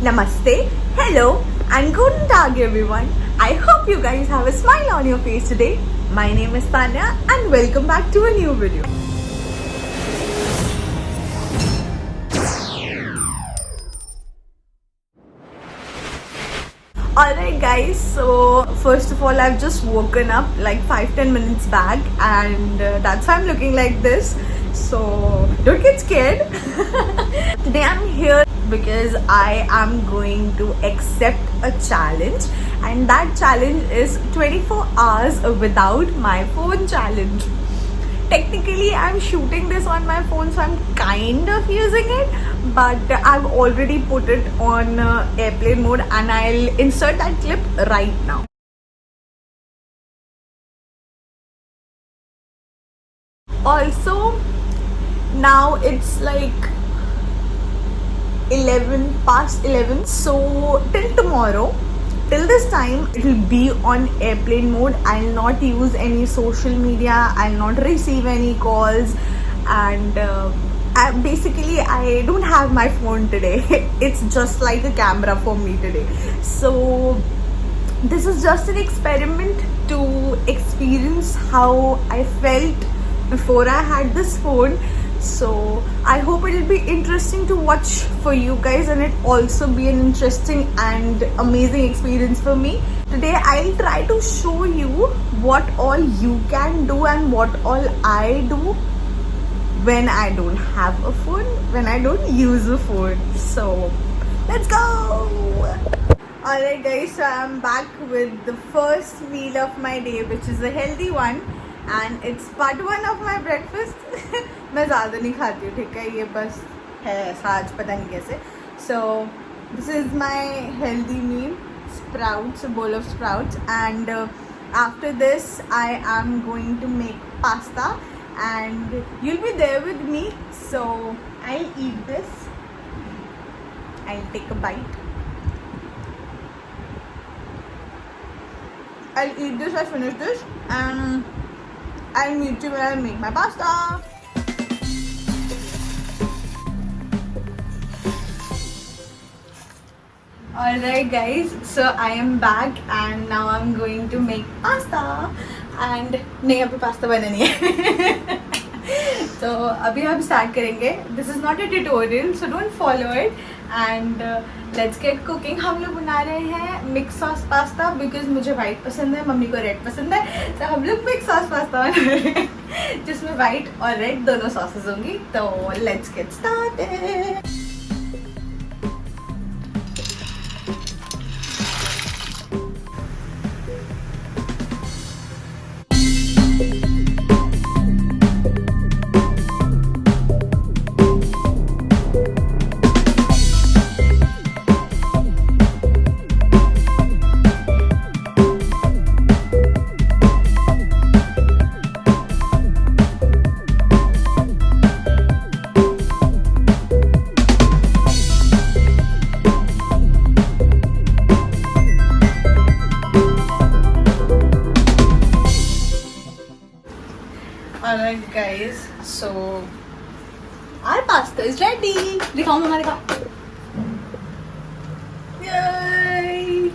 Namaste, hello, and guten Tag everyone. I hope you guys have a smile on your face today. My name is Tanya and welcome back to a new video. Alright guys, so first of all I've just woken up like 5-10 minutes back and that's why I'm looking like this. So don't get scared. Today I'm here because I am going to accept a challenge, and that challenge is 24 hours without my phone challenge. Technically I'm shooting this on my phone, so I'm kind of using it, but I've already put it on airplane mode and I'll insert that clip right now. Also, now it's like 11 past 11, so till tomorrow, till this time it will be on airplane mode. I'll not use any social media, I'll not receive any calls, and I don't have my phone today. It's just like a camera for me today. So this is just an experiment to experience how I felt before I had this phone. So I hope it will be interesting to watch for you guys, and it also be an interesting and amazing experience for me. Today I'll try to show you what all you can do and what all I do when I don't have a phone, when I don't use a phone. So let's go. Alright guys, so I'm back with the first meal of my day, which is a healthy one, and it's part 1 of my breakfast. मैं ज़्यादा नहीं खाती हूँ, ठीक है, ये बस है ऐसा आज पता नहीं कैसे. So this is my healthy meal, sprouts, a bowl of sprouts, and after this I am going to make pasta and you'll be there with me. So I'll eat this. I'll take a bite. I'll eat this, I'll finish this, and I'll meet you when I make my pasta. Alright guys, so I am back and now I'm going to make pasta. And नहीं, अभी pasta बना नहीं है. तो अभी हम start करेंगे. This is not a tutorial, so don't follow it. And let's get cooking. हम लोग बना रहे हैं मिक्स सॉस पास्ता, बिकॉज मुझे वाइट पसंद है, मम्मी को रेड पसंद है. तो हम लोग मिक्स सॉस पास्ता बना रहे हैं जिसमें वाइट और रेड दोनों सॉसेस होंगी. तो let's get started. Alright guys, so our pasta is ready. दिखाओ मम्मा, दिखाओ. Yay!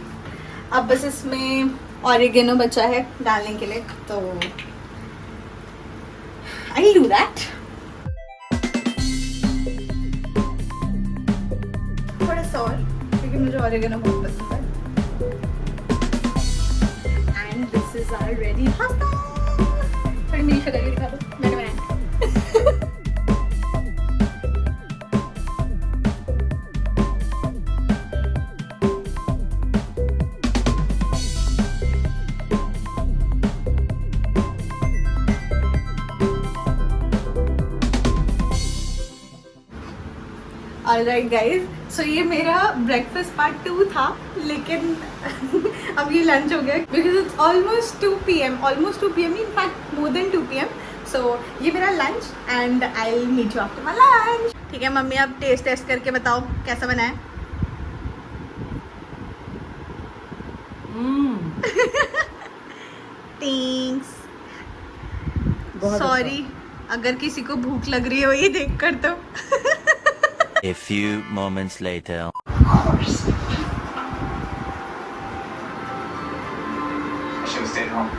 अब बस इसमें ऑरिगेनो बचा है डालने के लिए, तो I'll do that. थोड़ा सा और, क्योंकि मुझे ऑरिगेनो बहुत पसंद है. And this is our ready pasta. थोड़ी मेरी शक्ल भी दिखा दो, मैंने बनाया. Alright guys, so ये मेरा ब्रेकफास्ट पार्ट 2 था, लेकिन अब ये लंच हो गया, because it's almost 2 PM, in fact more than 2 PM. So ये मेरा lunch and I will meet you after my lunch. ठीक है मम्मी, अब टेस्ट करके बताओ कैसा बना है. थैंक्स. सॉरी अगर किसी को भूख लग रही हो ये देख कर. तो A few moments later. course. I should have stayed home.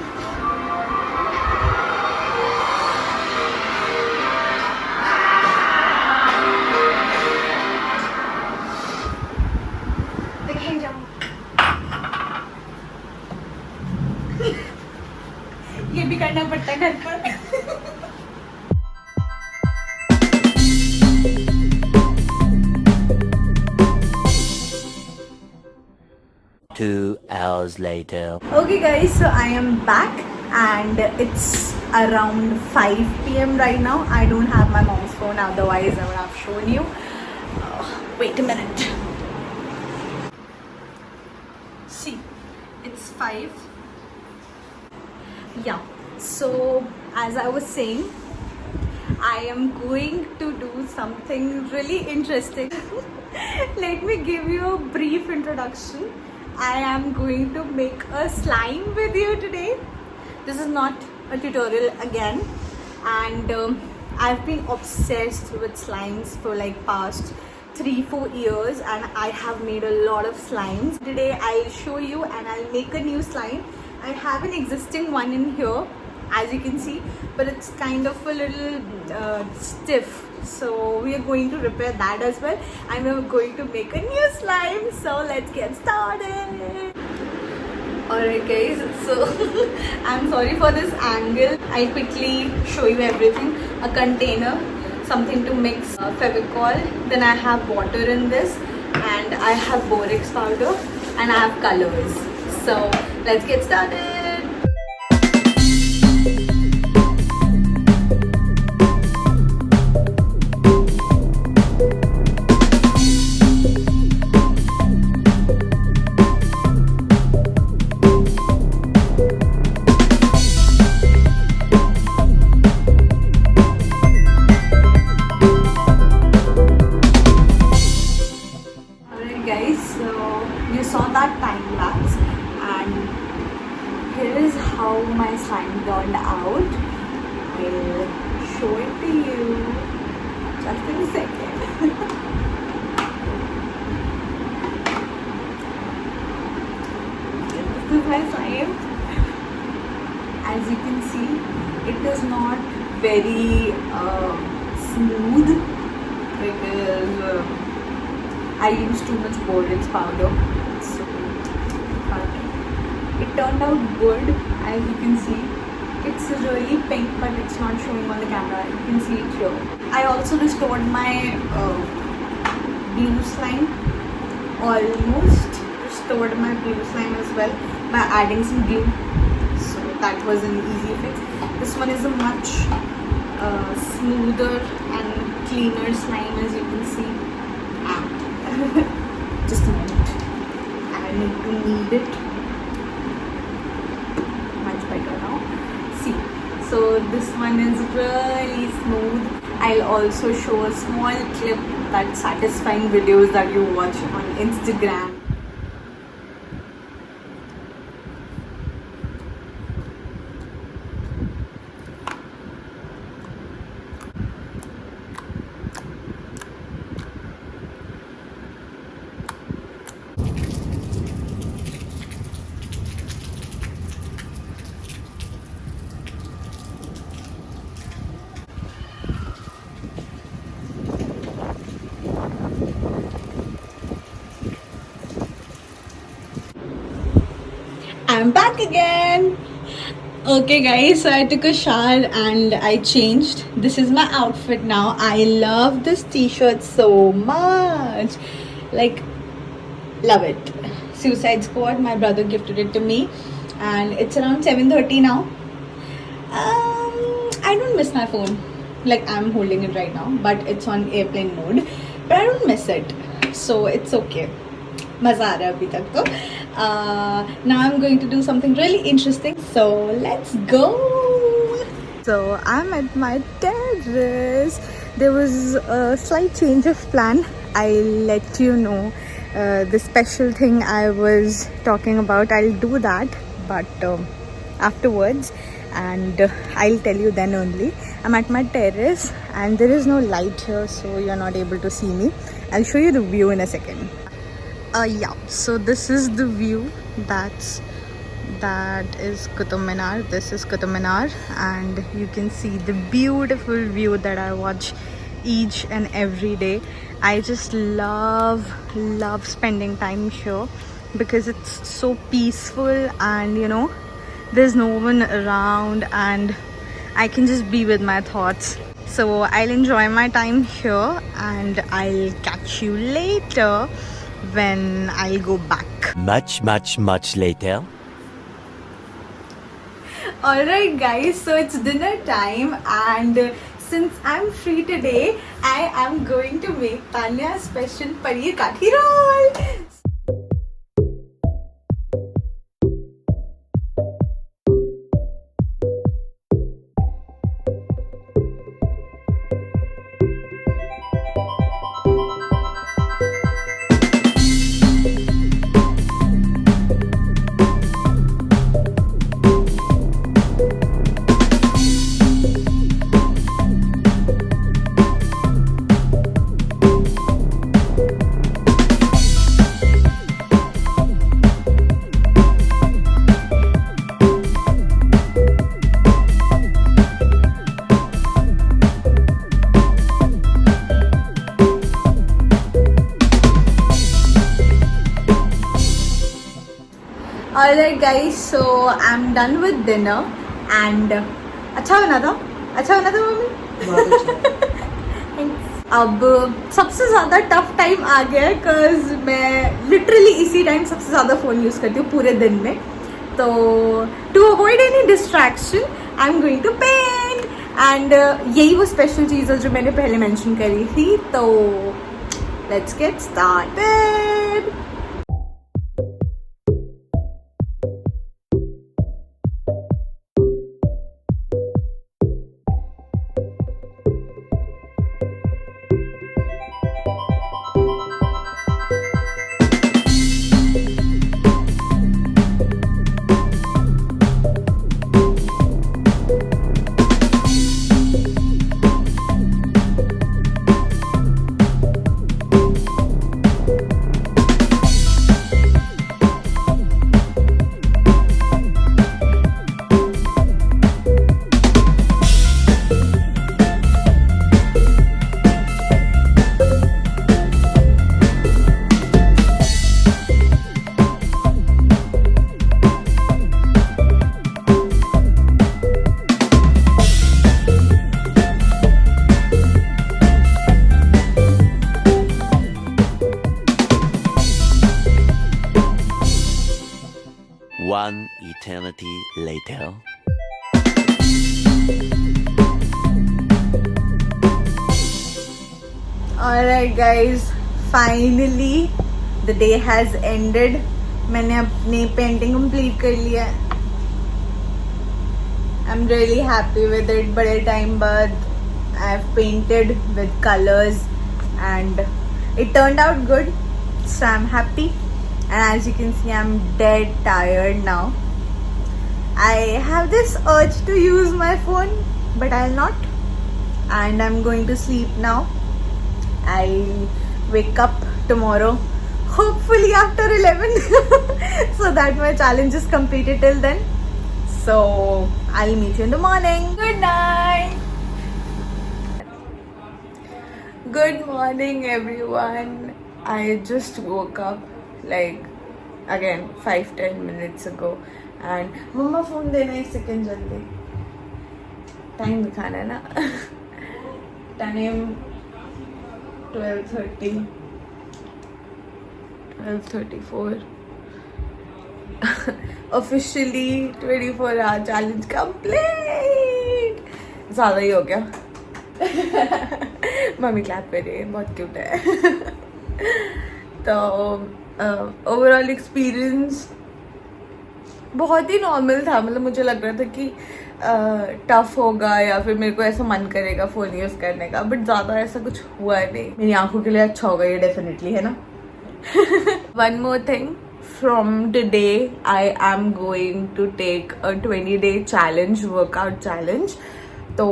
ये भी करना पड़ता है घर पर. 2 hours later. Okay guys, so I am back and it's around 5 p.m. right now. I don't have my mom's phone, otherwise I would have shown you. Wait a minute. See, it's 5. Yeah, so as I was saying, I am going to do something really interesting. Let me give you a brief introduction. I am going to make a slime with you today. This is not a tutorial again, and I've been obsessed with slimes for like past 3-4 years, and I have made a lot of slimes. Today I'll show you and I'll make a new slime. I have an existing one in here, as you can see, but it's kind of a little stiff, so we are going to repair that as well, and we're going to make a new slime. So let's get started. Alright guys, so I'm sorry for this angle. I'll quickly show you everything. A container, something to mix Fevicol, then I have water in this, and I have borax powder, and I have colors. So let's get started. Guys, so you saw that time lapse, and here is how my slime turned out. I'll show it to you just in a second. This is my slime. As you can see, it is not very smooth because I used too much borax powder, so but it turned out good. As you can see, it's really pink, but it's not showing on the camera. You can see it here. I also restored my blue slime, almost restored my blue slime as well by adding some glue. So that was an easy fix. This one is a much smoother and cleaner slime, as you can see. Just a moment, I need to knead it. Much better now. See, so this one is really smooth. I'll also show a small clip, that satisfying videos that you watch on Instagram. I'm back again. Okay guys, so I took a shower and I changed. This is my outfit now. I love this t-shirt so much. Like, love it. Suicide Squad, my brother gifted it to me, and it's around 7:30 now. I don't miss my phone. Like, I'm holding it right now, but it's on airplane mode. But I don't miss it, so it's okay. मज़ा आ रहा है अभी तक तो. Now I'm going to do something really interesting, so let's go. So I'm at my terrace. There was a slight change of plan. I'll let you know the special thing I was talking about. I'll do that, but afterwards, and I'll tell you then only. I'm at my terrace and there is no light here, so you're not able to see me. I'll show you the view in a second. Yeah, so this is the view. That is Qutub Minar. This is Qutub Minar, and you can see the beautiful view that I watch each and every day. I just love spending time here because it's so peaceful, and you know, there's no one around, and I can just be with my thoughts. So I'll enjoy my time here, and I'll catch you later when I'll go back. Much later. Alright guys, so it's dinner time, and since I'm free today, I am going to make Tanya's special paneer kathi roll. Alright guys, so I'm done with dinner, and अच्छा बना था mummy? अब सबसे ज़्यादा tough time आ गया है, because मैं literally इसी टाइम सबसे ज़्यादा फ़ोन यूज़ करती हूँ पूरे दिन में. तो to avoid any distraction I am going to paint, and यही वो स्पेशल चीज़ है जो मैंने पहले मेंशन करी थी. तो let's get started. One eternity later. Alright guys, finally the day has ended. मैंने अपनी पेंटिंग कंप्लीट कर लिया है. I'm really happy with it. बड़े टाइम बाद I've painted with colors and it turned out good. So I'm happy. And as you can see, I'm dead tired now. I have this urge to use my phone, but I'll not. And I'm going to sleep now. I'll wake up tomorrow, hopefully after 11, so that my challenge is completed till then. So I'll meet you in the morning. Good night. Good morning, everyone. I just woke up like again 5-10 minutes ago, and mama phone देना एक second जल्दी. Time दिखाना है ना. Time 12:30. 12:34. Officially 24-hour challenge complete. ज़्यादा ही हो गया. Mummy clap कर रही है, बहुत क्यूट है. तो ओवरऑल एक्सपीरियंस बहुत ही नॉर्मल था. मतलब मुझे लग रहा था कि टफ होगा या फिर मेरे को ऐसा मन करेगा फ़ोन यूज़ करने का, बट ज़्यादा ऐसा कुछ हुआ नहीं. मेरी आंखों के लिए अच्छा होगा ये डेफिनेटली, है ना. One more thing, from today I am going to take a 20-day challenge, workout challenge. तो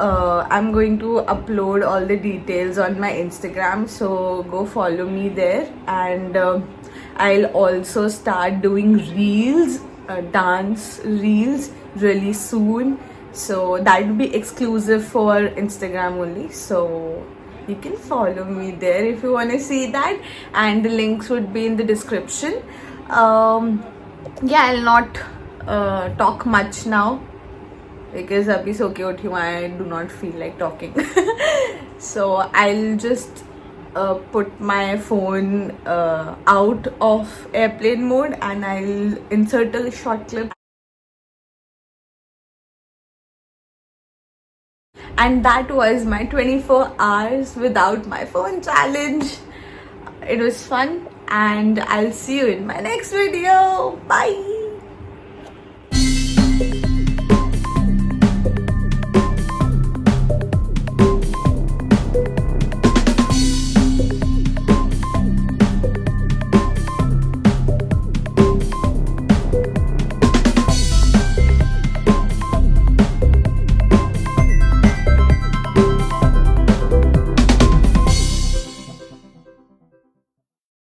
I'm going to upload all the details on my Instagram, so go follow me there. And I'll also start doing reels, dance reels really soon. So that will be exclusive for Instagram only. So you can follow me there if you want to see that, and the links would be in the description. Yeah, I'll not talk much now because abhi so ke uthi hu, I do not feel like talking. So I'll just put my phone out of airplane mode and I'll insert a short clip. And that was my 24 hours without my phone challenge. It was fun, and I'll see you in my next video. Bye.